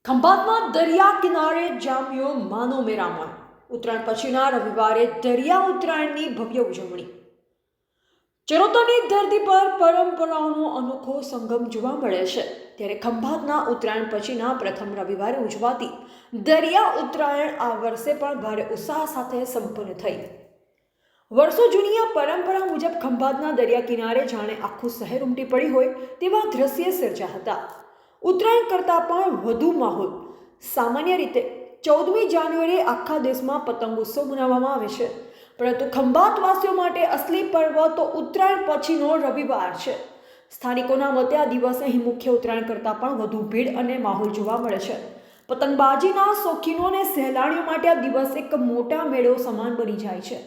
ખંભાતમાં દરિયા કિનારે જામ્યો માનો મેરામણ. ઉત્તરાયણ પછીના રવિવારે દરિયા ઉત્તરાયણની ભવ્ય ઉજવણી. ચરોતરની ધરતી પર પરંપરાઓનો અનોખો સંગમ જોવા મળે છે. ત્યારે ખંભાતના ઉત્તરાયણ પછીના પ્રથમ રવિવારે ઉજવાતી દરિયા ઉત્તરાયણ આ વર્ષે પણ ભારે ઉત્સાહ સાથે સંપન્ન થઈ. વર્ષો જૂની આ પરંપરા મુજબ ખંભાતના દરિયા કિનારે જાણે આખું શહેર ઉમટી પડી હોય તેવા દ્રશ્ય સર્જા હતા. ઉત્તરાયણ કરતાં પણ વધુ માહોલ. સામાન્ય રીતે 14મી જાન્યુઆરીએ આખા દેશમાં પતંગોત્સવ મનાવવામાં આવે છે, પરંતુ ખંભાતવાસીઓ માટે અસલી પર્વ તો ઉત્તરાયણ પછીનો રવિવાર છે. સ્થાનિકોના મતે આ દિવસે અહીં મુખ્ય ઉત્તરાયણ કરતાં પણ વધુ ભીડ અને માહોલ જોવા મળે છે. પતંગબાજીના શોખીનો અને સહેલાણીઓ માટે આ દિવસ એક મોટા મેળો સમાન બની જાય છે.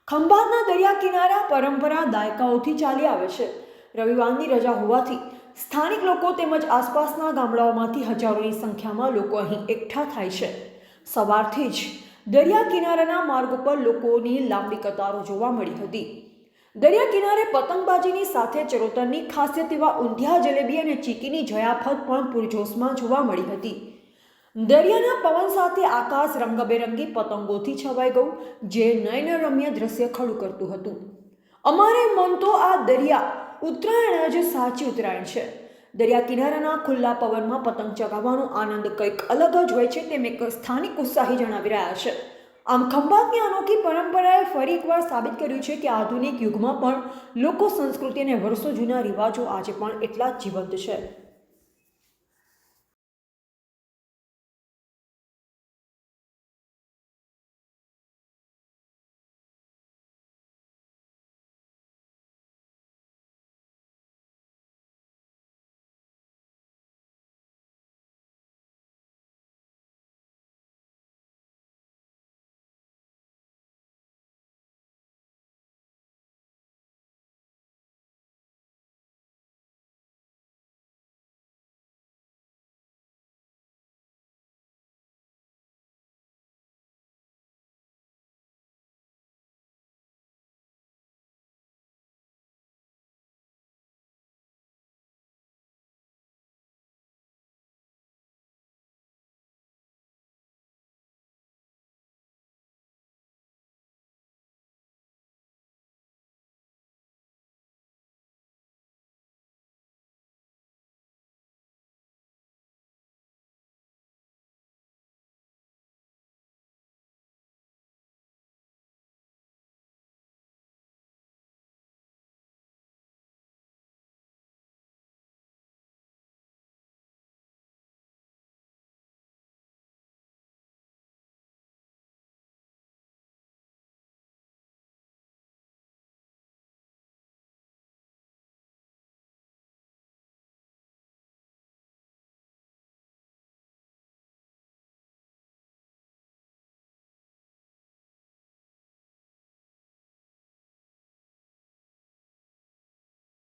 ખંભાતના દરિયા કિનારા પરંપરા દાયકાઓથી ચાલી આવે છે. રવિવારની રજા હોવાથી સ્થાનિક લોકો તેમજ આસપાસના ગામડાઓમાંથી હજારોની સંખ્યામાં લોકો અહીં એકઠા થાય છે. સવારથી જ દરિયા કિનારાના માર્ગ ઉપર લોકોની લાંબી કતારો જોવા મળી હતી. દરિયા કિનારે પતંગબાજીની સાથે ચરોતરની ખાસિયત એવા ઊંધિયા, જલેબી અને ચીકીની જયાફત પણ પૂરજોશમાં જોવા મળી હતી. દરિયાના પવન સાથે આકાશ રંગબેરંગી પતંગોથી છવાઈ ગયું, જે નયનરમ્ય દ્રશ્ય ખડું કરતું હતું. અમારે મન તો આ દરિયા ઉત્તરાયણ જ સાચી ઉત્તરાયણ છે. દરિયા કિનારાના ખુલ્લા પવનમાં પતંગ ચગાવવાનો આનંદ કંઈક અલગ જ હોય છે તેમ એક સ્થાનિક ઉત્સાહી જણાવી રહ્યા છે. આમ ખંભાતની અનોખી પરંપરાએ ફરી એકવાર સાબિત કર્યું છે કે આધુનિક યુગમાં પણ લોકો સંસ્કૃતિ અને વર્ષો જૂના રિવાજો આજે પણ એટલા જ જીવંત છે.